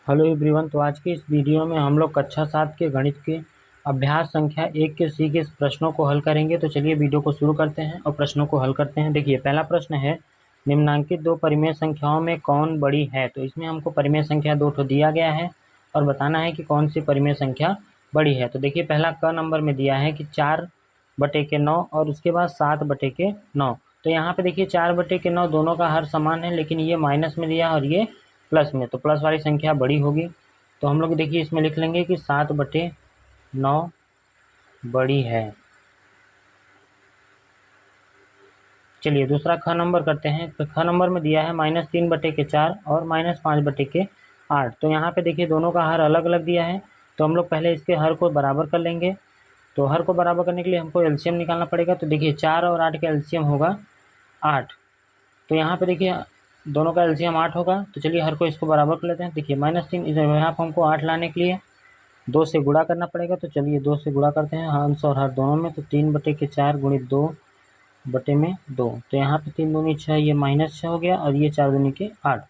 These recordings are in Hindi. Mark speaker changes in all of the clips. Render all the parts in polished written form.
Speaker 1: Hello everyone. तो आज के इस वीडियो में हम लोग कक्षा 7 के गणित के अभ्यास संख्या 1 के सी के प्रश्नों को हल करेंगे। तो चलिए वीडियो को शुरू करते हैं और प्रश्नों को हल करते हैं। देखिए, पहला प्रश्न है, निम्नांकित दो परिमेय संख्याओं में कौन बड़ी है। तो इसमें हमको परिमेय संख्या दो ठो दिया गया है और बताना है कि कौन सी परिमेय संख्या बड़ी है। तो देखिए, पहला क नंबर में दिया है कि 4/9 और उसके बाद 7/9। तो यहाँ पे देखिए 4/9 दोनों का हर समान है, लेकिन ये माइनस में दिया और ये प्लस में, तो प्लस वाली संख्या बड़ी होगी। तो हम लोग देखिए इसमें लिख लेंगे कि 7/9 बड़ी है। चलिए दूसरा ख नंबर करते हैं। तो ख नंबर में दिया है -3/4 और -5/8। तो यहाँ पे देखिए दोनों का हर अलग अलग दिया है, तो हम लोग पहले इसके हर को बराबर कर लेंगे। तो हर को बराबर करने के लिए हमको एलसीएम निकालना पड़ेगा। तो देखिए 4 और 8 का एलसीएम होगा 8। तो यहाँ पे देखिए दोनों का एलसीएम 8 होगा। तो चलिए हर को इसको बराबर कर लेते हैं। देखिए -3 यहाँ पर हमको 8 लाने के लिए 2 से गुणा करना पड़ेगा। तो चलिए 2 से गुणा करते हैं अंश और हर दोनों में। तो 3/4 गुणित 2/2। तो यहाँ पे 3 दूनी 6, ये -6 हो गया और ये 4 दूनी के 8।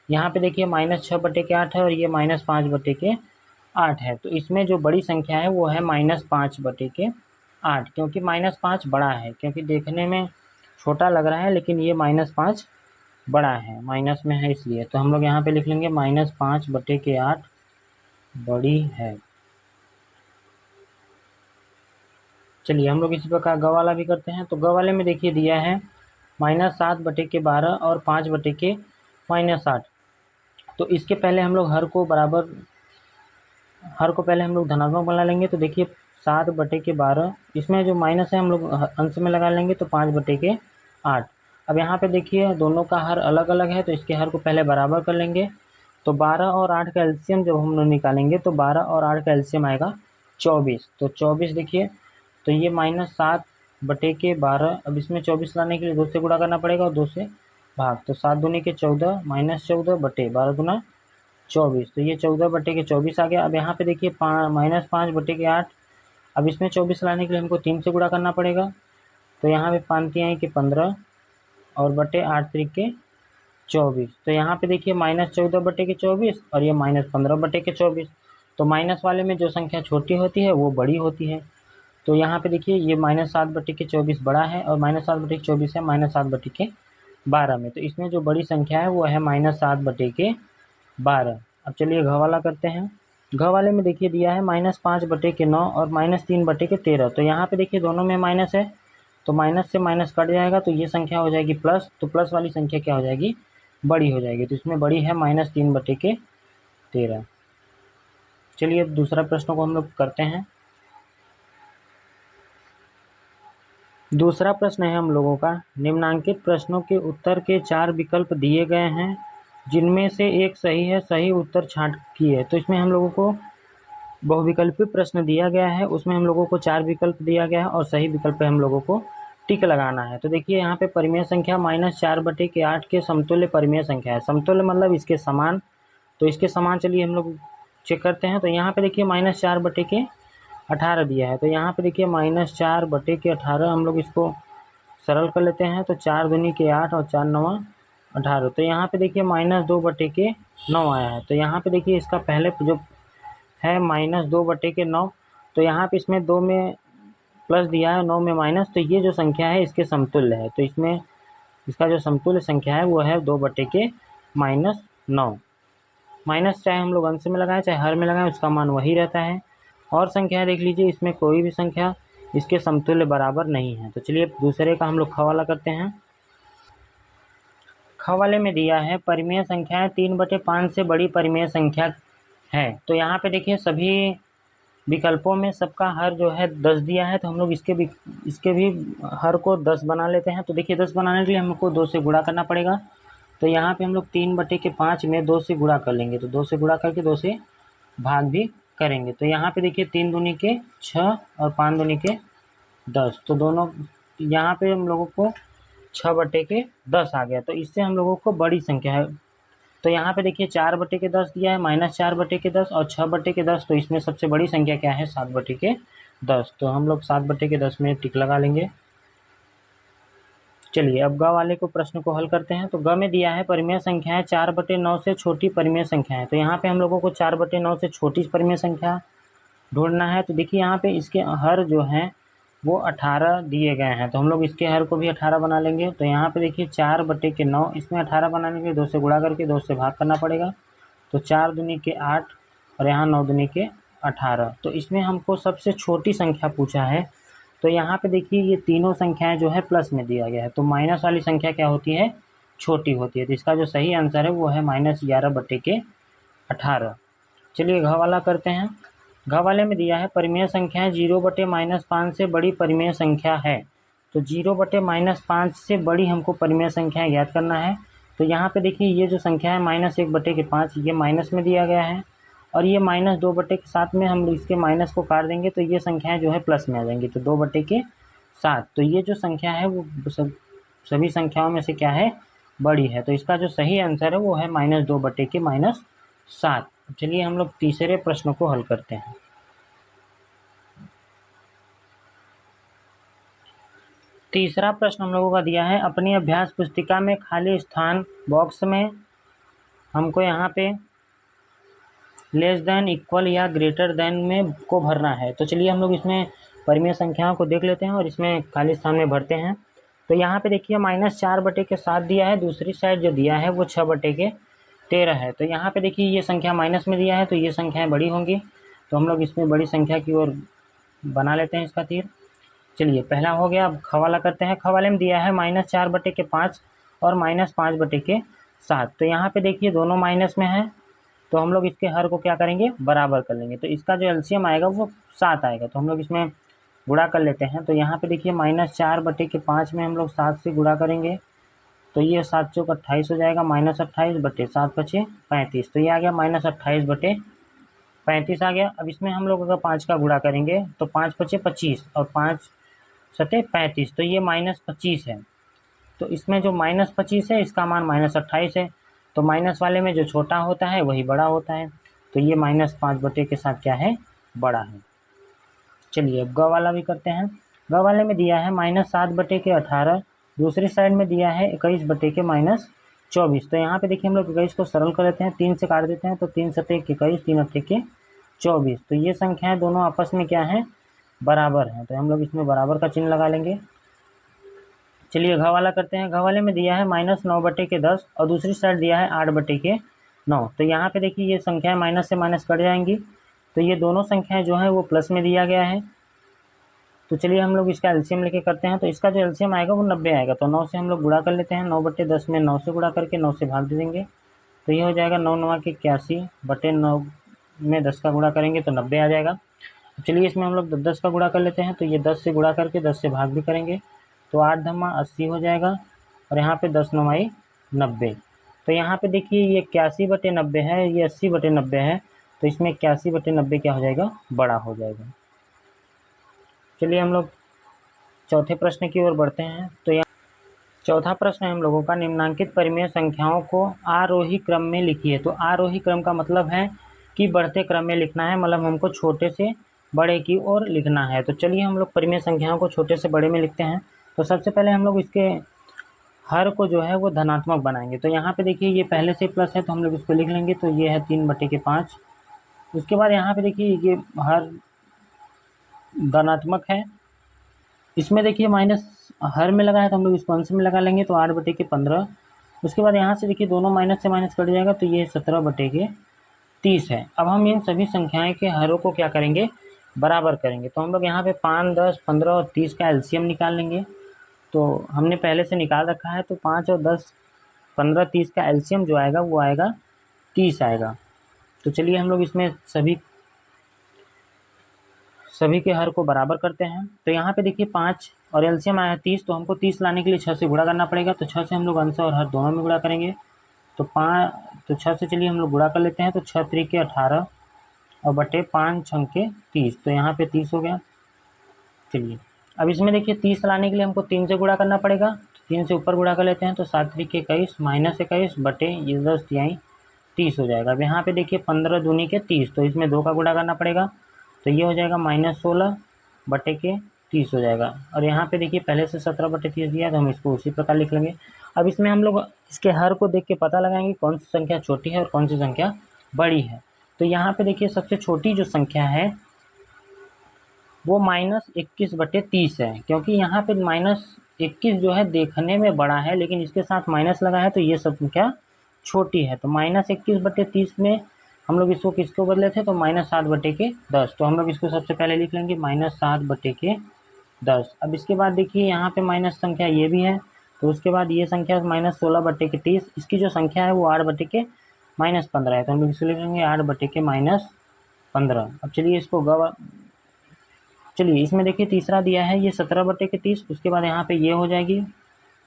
Speaker 1: यहाँ पे देखिए -6/8 है और ये -5/8 है। तो इसमें जो बड़ी संख्या है वो है -5/8, क्योंकि -5 बड़ा है। क्योंकि देखने में छोटा लग रहा है लेकिन ये -5 बड़ा है, माइनस में है इसलिए। तो हम लोग यहाँ पे लिख लेंगे -5/8 बड़ी है। चलिए हम लोग इसी प्रकार ग वाला भी करते हैं। तो ग वाले में देखिए दिया है -7/12 और 5/8। तो इसके पहले हम लोग हर को पहले हम लोग धनात्मक बना लेंगे। तो देखिए 7/12, इसमें जो माइनस है हम लोग अंश में लगा लेंगे। तो 5/8। अब यहाँ पे देखिए दोनों का हर अलग अलग है, तो इसके हर को पहले बराबर कर लेंगे। तो 12 और 8 का एलसीएम जब हम लोग निकालेंगे तो 12 और 8 का एलसीएम आएगा 24। तो 24 देखिए, तो ये -7/12। अब इसमें 24 लाने के लिए 2 से गुणा करना पड़ेगा और 2 से भाग। तो 7 दूनी के 14, -14/12 दूना 24। तो ये 14/24 आ गया। अब यहाँ पे देखिए -5/8। अब इसमें 24 लाने के लिए हमको 3 से गुणा करना पड़ेगा। तो यहाँ पे 5 आई कि 15 और बटे 8 के 24। तो यहाँ पे देखिए -14/24 और ये -15/24। तो माइनस वाले में जो संख्या छोटी होती है वो बड़ी होती है। तो यहाँ पे देखिए ये -7/24 बड़ा है और -7/24 है -7/12 में। तो इसमें जो बड़ी संख्या है वो है -7/12। अब चलिए घ वाला करते हैं। घ वाले में देखिए दिया है -5/9 और -3/13। तो यहाँ पे देखिए दोनों में माइनस है, तो माइनस से माइनस कट जाएगा, तो ये संख्या हो जाएगी प्लस। तो प्लस वाली संख्या क्या हो जाएगी, बड़ी हो जाएगी। तो इसमें बड़ी है -3/13। चलिए अब दूसरा प्रश्न को हम लोग करते हैं। दूसरा प्रश्न है हम लोगों का, निम्नांकित प्रश्नों के उत्तर के 4 विकल्प दिए गए हैं, जिनमें से एक सही है, सही उत्तर छांटिए। तो इसमें हम लोगों को बहुविकल्पी प्रश्न दिया गया है, उसमें हम लोगों को 4 विकल्प दिया गया है और सही विकल्प पे हम लोगों को टिक लगाना है। तो देखिए यहाँ पे परिमेय संख्या -4/8 के समतुल्य परिमेय संख्या है। समतुल्य मतलब इसके समान। तो इसके समान चलिए हम लोग चेक करते हैं। तो यहाँ पे देखिए -4/18 दिया है। तो यहाँ पे देखिए -4/18 हम लोग इसको सरल कर लेते हैं। तो 4 दूनी के 8 और 4 9 18। तो यहाँ पे देखिए -2/9 आया है। तो यहाँ पे देखिए इसका पहले जो है -2/9। तो यहाँ पे इसमें 2 में प्लस दिया है, 9 में माइनस। तो ये जो संख्या है इसके समतुल्य है। तो इसमें इसका जो समतुल्य संख्या है वो है 2/9। माइनस चाहे हम लोग अंश में लगाएं चाहे हर में लगाएं, उसका मान वही रहता है। और संख्या देख लीजिए, इसमें कोई भी संख्या इसके समतुल्य बराबर नहीं है। तो चलिए दूसरे का हम लोग ख वाला करते हैं। ख वाले में दिया है परिमेय संख्याएं 3/5 से बड़ी परिमेय संख्या है। तो यहाँ पे देखिए सभी विकल्पों में सबका हर जो है 10 दिया है। तो हम लोग इसके भी हर को 10 बना लेते हैं। तो देखिए 10 बनाने के लिए हमको 2 से गुणा करना पड़ेगा। तो यहाँ पे हम लोग 3/5 में 2 से गुणा कर लेंगे। तो 2 से गुणा करके 2 से भाग भी करेंगे। तो यहाँ पे देखिए 3 दूनी के 6 और 5 दूनी के 10। तो दोनों यहाँ पे हम लोगों को 6/10 आ गया। तो इससे हम लोगों को बड़ी संख्या है। तो यहाँ पे देखिए 4/10 दिया है, -4/10 और 6/10। तो इसमें सबसे बड़ी संख्या क्या है, 7/10। तो हम लोग 7/10 में टिक लगा लेंगे। चलिए अब ग वाले को प्रश्न को हल करते हैं। तो ग में दिया है परिमेय संख्याएं 4/9 से छोटी परिमेय संख्याएं। तो यहाँ पे हम लोगों को 4/9 से छोटी परिमेय संख्या ढूंढना है। तो देखिए यहाँ पे इसके हर जो हैं वो 18 दिए गए हैं, तो हम लोग इसके हर को भी 18 बना लेंगे। तो यहाँ पे देखिए 4/9, इसमें 18 बनाने के लिए 2 से गुणा करके 2 से भाग करना पड़ेगा। तो 4 दूनी के 8 और यहाँ 9 दूनी के 18। तो इसमें हमको सबसे छोटी संख्या पूछा है। तो यहाँ पे देखिए ये तीनों संख्याएं जो है प्लस में दिया गया है, तो माइनस वाली संख्या क्या होती है, छोटी होती है। तो इसका जो सही आंसर है वो है -11/18। चलिए घ वाला करते हैं। घ वाले में दिया है परिमेय संख्याएं 0/-5 से बड़ी परिमेय संख्या है। तो 0/-5 से बड़ी हमको परिमेय संख्याएं ज्ञात करना है। तो यहाँ पे देखिए ये जो संख्या है -1/5 ये माइनस में दिया गया है, और ये -2/7 में हम इसके माइनस को काट देंगे तो ये संख्याएं जो है प्लस में आ जाएंगी। तो 2/7, तो ये जो संख्या है वो सभी संख्याओं में से क्या है, बड़ी है। तो इसका जो सही आंसर है वो है -2/7। चलिए हम लोग तीसरे प्रश्न को हल करते हैं। तीसरा प्रश्न हम लोगों का दिया है, अपनी अभ्यास पुस्तिका में खाली स्थान बॉक्स में हमको यहाँ पे लेस देन, इक्वल या ग्रेटर देन में को भरना है। तो चलिए हम लोग इसमें परिमेय संख्याओं को देख लेते हैं और इसमें खाली स्थान में भरते हैं। तो यहाँ पे देखिए -4/7 दिया है, दूसरी साइड जो दिया है वो 6/13 है। तो यहाँ पे देखिए ये संख्या माइनस में दिया है तो ये संख्याएं बड़ी होंगी, तो हम लोग इसमें बड़ी संख्या की ओर बना लेते हैं इसका तीर। चलिए पहला हो गया। अब खवाला करते हैं। खवाले में दिया है -4/5 और -5/7। तो यहाँ पे देखिए दोनों माइनस में है, तो हम लोग इसके हर को क्या करेंगे, बराबर कर लेंगे। तो इसका जो एलसीएम आएगा वो 7 आएगा। तो हम लोग इसमें गुणा कर लेते हैं। तो यहाँ पे देखिए -4/5 में हम लोग 7 से गुणा करेंगे, तो ये 7 चौक 28 हो जाएगा, -28/7/5 तो ये आ गया -28/35 आ गया। अब इसमें हम लोग अगर 5 का गुणा करेंगे तो 5×5 = 25 और 5×7 = 35, तो ये -25 है। तो इसमें जो -25 है इसका मान -28 है। तो माइनस वाले में जो छोटा होता है वही बड़ा होता है, तो ये -5 के साथ क्या है, बड़ा है। चलिए अब ग वाला भी करते हैं। ग वाले में दिया है -7/18, दूसरी साइड में दिया है 21/-24। तो यहाँ पे देखिए हम लोग 21 को सरल कर लेते हैं, 3 से काट देते हैं, तो 3×7 = 21, 3×8 = 24। तो ये संख्याएं दोनों आपस में क्या है, बराबर हैं। तो हम लोग इसमें बराबर का चिन्ह लगा लेंगे। चलिए घ वाला करते हैं। घ वाले में दिया है -9/10 और दूसरी साइड दिया है 8/9। तो यहाँ पे देखिए ये संख्याएं माइनस से माइनस कट जाएंगी, तो ये दोनों संख्याएं जो है वो प्लस में दिया गया है। तो चलिए हम लोग इसका एलसीएम लेके करते हैं। तो इसका जो एलसीएम आएगा वो 90 आएगा। तो 9 से हम लोग गुणा कर लेते हैं, 9/10 में 9 से गुणा करके 9 से भाग दे देंगे, तो ये हो जाएगा 9×9 = 81/9 में 10 का गुणा करेंगे तो 90 आ जाएगा। चलिए इसमें हम लोग 10 का गुणा कर लेते हैं, तो ये 10 से गुणा करके 10 से भाग भी करेंगे, तो 8×10 = 80 हो जाएगा, और यहाँ पे 10×9 = 90। तो यहाँ पे देखिए ये 81/90 है, ये 80/90 है, तो इसमें 81/90 क्या हो जाएगा, बड़ा हो जाएगा। चलिए हम लोग चौथे प्रश्न की ओर बढ़ते हैं। तो यहाँ चौथा प्रश्न है हम लोगों का, निम्नांकित परिमेय संख्याओं को आरोही क्रम में लिखिए। तो आरोही क्रम का मतलब है कि बढ़ते क्रम में लिखना है, मतलब हमको छोटे से बड़े की ओर लिखना है। तो चलिए हम लोग परिमेय संख्याओं को छोटे से बड़े में लिखते हैं। तो सबसे पहले हम लोग इसके हर को जो है वो धनात्मक बनाएंगे। तो यहाँ पे देखिए ये पहले से प्लस है तो हम लोग इसको लिख लेंगे, तो ये है 3/5। उसके बाद यहाँ पे देखिए ये हर धनात्मक है, इसमें देखिए माइनस हर में लगा है तो हम लोग इसको अंश में लगा लेंगे, तो 8/15। उसके बाद यहाँ से देखिए दोनों माइनस से माइनस कट जाएगा, तो ये 17/30 है। अब हम इन सभी संख्याएं के हरों को क्या करेंगे, बराबर करेंगे। तो हम लोग यहाँ पे 5, 10, 15 और 30 का एलसीएम निकाल लेंगे। तो हमने पहले से निकाल रखा है, तो 5 और 10, 15, 30 का एलसीएम जो आएगा वो आएगा 30 आएगा। तो चलिए हम लोग इसमें सभी के हर को बराबर करते हैं। तो यहाँ पे देखिए 5 और एलसीएम आया है 30, तो हमको 30 लाने के लिए 6 से गुणा करना पड़ेगा। तो 6 से हम लोग अंश और हर दोनों में गुणा करेंगे, तो 6 से चलिए हम लोग गुणा कर लेते हैं। तो 6×3 = 18 और बटे 5×6 = 30, तो यहाँ पे 30 हो गया। चलिए अब इसमें देखिए 30 लाने के लिए हमको 3 से गुणा करना पड़ेगा, 3 से ऊपर गुणा कर लेते हैं। तो 7×3 = 21 -21 बटे ये 10×3 = 30 हो जाएगा। अब यहाँ पे देखिए 15×2 = 30, तो इसमें 2 का गुणा करना पड़ेगा, तो ये हो जाएगा -16 बटे 30 हो जाएगा। और यहाँ पे देखिए पहले से 17/30 दिया है, तो हम इसको उसी प्रकार लिख लेंगे। अब इसमें हम लोग इसके हर को देख के पता लगाएंगे कौन सी संख्या छोटी है और कौन सी संख्या बड़ी है। तो यहाँ पे देखिए सबसे छोटी जो संख्या है वो -21/30 है, क्योंकि यहाँ पे -21 जो है देखने में बड़ा है, लेकिन इसके साथ माइनस लगा है तो ये संख्या छोटी है। तो -21/30 में हम लोग इसको किसको बदले थे, तो -7/10। तो हम लोग इसको सबसे पहले लिख लेंगे -7/10। अब इसके बाद देखिए यहाँ पे माइनस संख्या ये भी है, तो उसके बाद ये संख्या -16/30। इसकी जो संख्या है वो 8/-15 है, तो हम लोग इसको लिख लेंगे 8/-15। अब चलिए इसको चलिए इसमें देखिए तीसरा दिया है ये 17/30। उसके बाद यहाँ पे ये हो जाएगी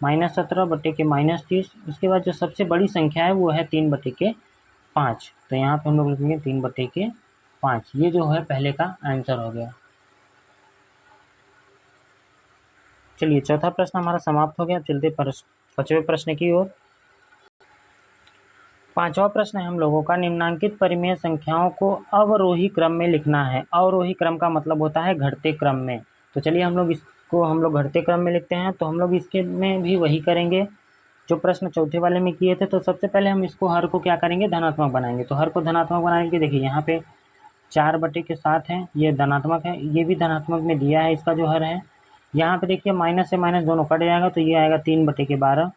Speaker 1: -17/-30। उसके बाद जो सबसे बड़ी संख्या है वो है 3/5। तो यहाँ पे हम लोग लिखेंगे 3/5। ये जो है पहले का आंसर हो गया। चलिए चौथा प्रश्न हमारा समाप्त हो गया। चलते 5वें प्रश्न की ओर। 5वां प्रश्न है हम लोगों का, निम्नांकित परिमेय संख्याओं को अवरोही क्रम में लिखना है। अवरोही क्रम का मतलब होता है घटते क्रम में। तो चलिए हम लोग घटते क्रम में लिखते हैं। तो हम लोग इसके में भी वही करेंगे जो प्रश्न चौथे वाले में किए थे। तो सबसे पहले हम इसको हर को क्या करेंगे, धनात्मक बनाएंगे। तो हर को धनात्मक बनाने के देखिए यहाँ पे 4/7 है, ये धनात्मक है, ये भी धनात्मक में दिया है इसका जो हर है। यहाँ पे देखिए माइनस से माइनस दोनों कट जाएगा, तो ये आएगा 3/12।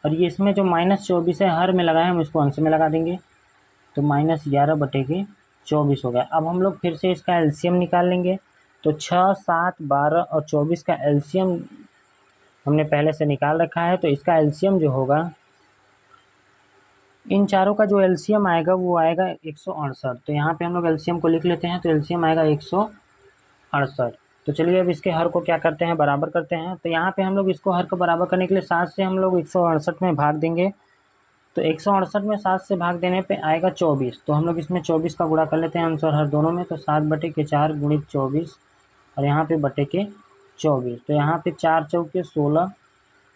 Speaker 1: और ये इसमें जो -24 है हर में लगा है, हम इसको अंश में लगा देंगे, तो -11/24 हो गया। अब हम लोग फिर से इसका एलसीएम निकाल लेंगे। तो 6, 7, 12 और 24 का एलसीएम हमने पहले से निकाल रखा है। तो इसका एलसीएम जो होगा, इन चारों का जो एलसीएम आएगा वो आएगा 168। तो यहाँ पे हम लोग एलसीएम को लिख लेते हैं। तो एलसीएम आएगा 168। तो चलिए अब इसके हर को क्या करते हैं, बराबर करते हैं। तो यहाँ पे हम लोग इसको हर को बराबर करने के लिए 7 से हम लोग 168 में भाग देंगे। तो 168 में 7 से भाग देने पे आएगा 24। तो हम लोग इसमें 24 का गुणा कर लेते हैं आंसर हर दोनों में। तो 7/4 गुणित 24 और यहाँ पे बटे 24। तो यहाँ पे 4 चौके 16,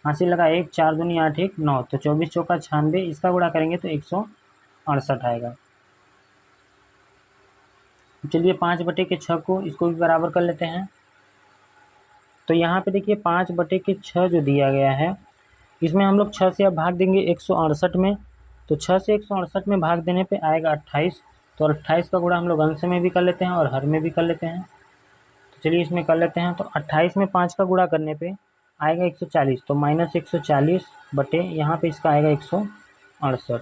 Speaker 1: हासिल लगा 1, 4 दूनी 8, 1 9। तो 24 चौका 96, इसका गुणा करेंगे तो 168 आएगा। चलिए 5/6 को इसको भी बराबर कर लेते हैं। तो यहाँ पे देखिए 5/6 जो दिया गया है, इसमें हम लोग 6 से अब भाग देंगे 168 में। तो 6 से 168 में भाग देने पे आएगा 28। तो 28 का गुणा हम लोग अंश में भी कर लेते हैं और हर में भी कर लेते हैं। तो चलिए इसमें कर लेते हैं। तो 28 में 5 का गुणा करने पे आएगा 140। तो -140 बटे यहाँ पे इसका आएगा 168।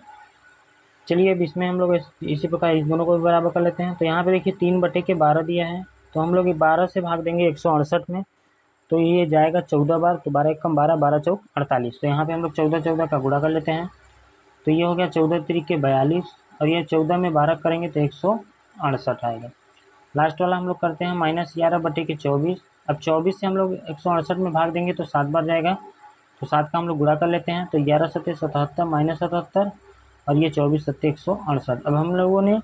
Speaker 1: चलिए अब इसमें हम लोग इसी प्रकार इस दोनों को भी बराबर कर लेते हैं। तो यहाँ पे देखिए 3/12 दिया है, तो हम लोग ये 12 से भाग देंगे 168 में। तो ये जाएगा 14 बार। तो 12 एकम 12, 12 चौक 48। तो यहाँ पे हम लोग 14 का गुणा कर लेते हैं। तो ये हो गया 14 तिरिके 42 और ये 14 में 12 करेंगे तो 168 आएगा। लास्ट वाला हम लोग करते हैं -11/24। अब 24 से हम लोग 168 में भाग देंगे तो 7 बार जाएगा। तो 7 का हम लोग गुणा कर लेते हैं। तो 11 सत्ते 77 -77 और ये 24 सत्ते 168। अब हम लोगों ने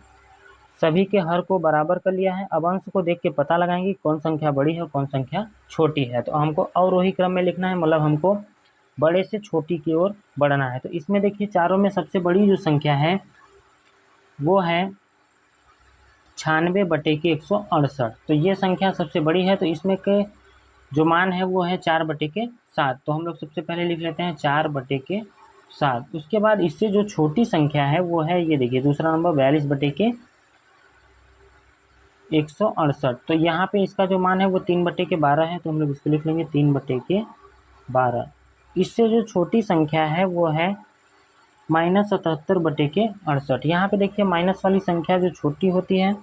Speaker 1: सभी के हर को बराबर कर लिया है। अब अंश को देख के पता लगाएंगे कौन संख्या बड़ी है और कौन संख्या छोटी है। तो हमको अवरोही क्रम में लिखना है, मतलब हमको बड़े से छोटी की ओर बढ़ना है। तो इसमें देखिए चारों में सबसे बड़ी जो संख्या है वो है 96/168। तो ये संख्या सबसे बड़ी है। तो इसमें के जो मान है वो है 4/7। तो हम लोग सबसे पहले लिख लेते हैं 4/7। उसके बाद इससे जो छोटी संख्या है वो है, ये देखिए दूसरा नंबर 42/168। तो यहाँ पे इसका जो मान है वो 3/12 है। तो हम लोग इसको लिख लेंगे 3/12। इससे जो छोटी संख्या है वो है -77/68। यहाँ पे देखिए माइनस वाली संख्या जो छोटी होती है,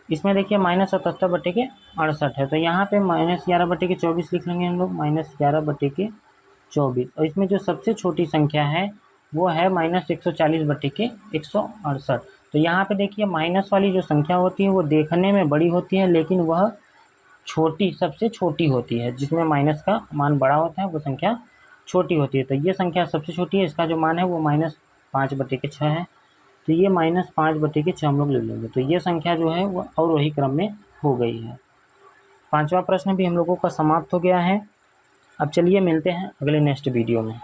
Speaker 1: इसमें देखिए -77/68 है। तो यहाँ पे -11/24 लिख लेंगे हम लोग, -11/24। और इसमें जो सबसे छोटी संख्या है वो है -140/168। तो यहाँ पे देखिए माइनस वाली जो संख्या होती है वो देखने में बड़ी होती है, लेकिन वह छोटी सबसे छोटी होती है। जिसमें माइनस का मान बड़ा होता है वो संख्या छोटी होती है। तो ये संख्या सबसे छोटी है, इसका जो मान है वो -5/6 है। तो ये -5/6 हम लोग ले लेंगे। तो ये संख्या जो है वो अवरोही क्रम में हो गई है। 5वां प्रश्न भी हम लोगों का समाप्त हो गया है। अब चलिए मिलते हैं अगले नेक्स्ट वीडियो में।